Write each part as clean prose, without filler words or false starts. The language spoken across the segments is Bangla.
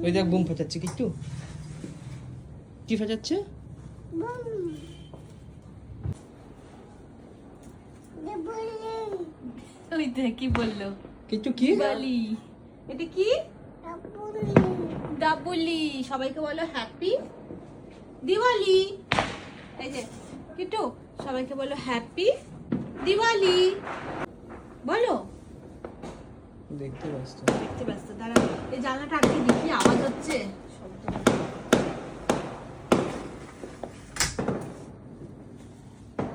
ওই দেখ বোম ফাটাচ্ছে কিট্টু। কি ফাটাচ্ছে? ওই দেখ কি বললো কিট্টু কি? দিওয়ালি। এটা কি? ডাবুলি। সবাইকে বলো হ্যাপি দিওয়ালি। এই যে কিট্টু সবাইকে বলো হ্যাপি দিওয়ালি বলো। দেখতে ব্যস্ত। দেখতে ব্যস্ত। দাঁড়া এই জানলাটা আটকে দিই, কি আওয়াজ হচ্ছে।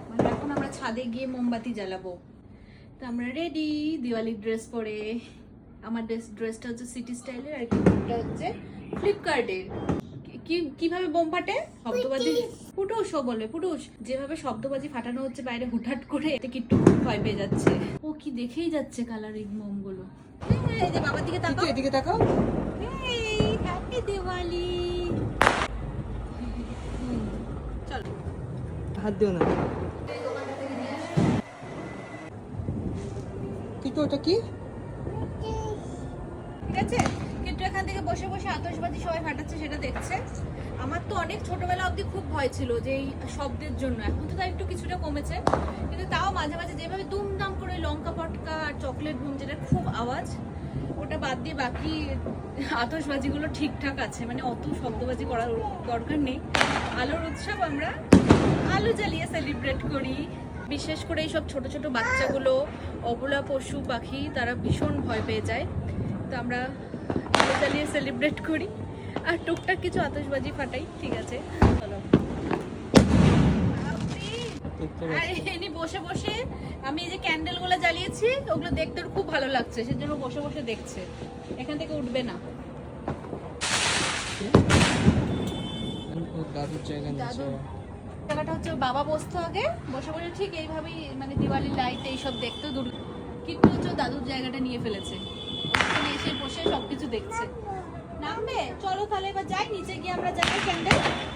মানে এখন আমরা ছাদে গিয়ে মোমবাতি জ্বালাবো। তো আমরা রেডি দিওয়ালির ড্রেস পরে। আমার ড্রেসটা হচ্ছে সিটি স্টাইলের আর কিটা হচ্ছে ফ্লিপকার্টের। কিভাবে বোম ফাটে? শব্দবাজি ফুটুস ও বলে ফুটুস। যেভাবে শব্দবাজি ফাটানো হচ্ছে বাইরে হুটহাট করে, এতে কিট্টু ভয় পেয়ে যাচ্ছে। ও কি দেখেই যাচ্ছে কালারিং মোম গুলো। এই যে বাবার দিকে তাকাও, এদিকে তাকাও। এই হ্যাপি দিওয়ালি। চলো হাত দিও না। কিট্টু ওটা কি? ঠিক আছে, কিন্তু এখান থেকে বসে বসে আতশবাজি সবাই ফাটাচ্ছে সেটা দেখছে। আমার তো অনেক ছোটবেলা অবধি খুব ভয় ছিল যে এই শব্দের জন্য। এখন তো তাই একটু কিছুটা কমেছে, কিন্তু তাও মাঝে মাঝে যেভাবে দুমদাম করে লঙ্কা পটকা আর চকলেট বুম, যেটা খুব আওয়াজ, ওটা বাদ দিয়ে বাকি আতশবাজিগুলো ঠিকঠাক আছে। মানে অত শব্দবাজি করার দরকার নেই। আলোর উৎসব, আমরা আলো জ্বালিয়ে সেলিব্রেট করি। বিশেষ করে এইসব ছোট ছোট বাচ্চাগুলো, অবলা পশু পাখি, তারা ভীষণ ভয় পেয়ে যায়। তো আমরা আলো জ্বালিয়ে সেলিব্রেট করি আর টুকটাক কিছু আতশবাজি ফাটাই। ঠিক আছে চলো। আর এনি বসে বসে আমি এই যে ক্যান্ডেল গুলো জ্বালিয়েছি, ওগুলো দেখতে ওর খুব ভালো লাগছে, সেজন্য বসে বসে দেখছে। এখান থেকে উঠবে না। দাদুর জায়গা নিচে। জায়গাটা হচ্ছে বাবা বসতো আগে, বসে বসে ঠিক এইভাবেই মানে দিওয়ালি লাইট এইসব দেখতো। কিন্তু হচ্ছে দাদুর জায়গাটা নিয়ে ফেলেছে, ওখানে এসে বসে সবকিছু দেখছে। নামবে? চলো তাহলে এবার যাই নিচে গিয়ে আমরা জ্বালাই ক্যান্ডেল।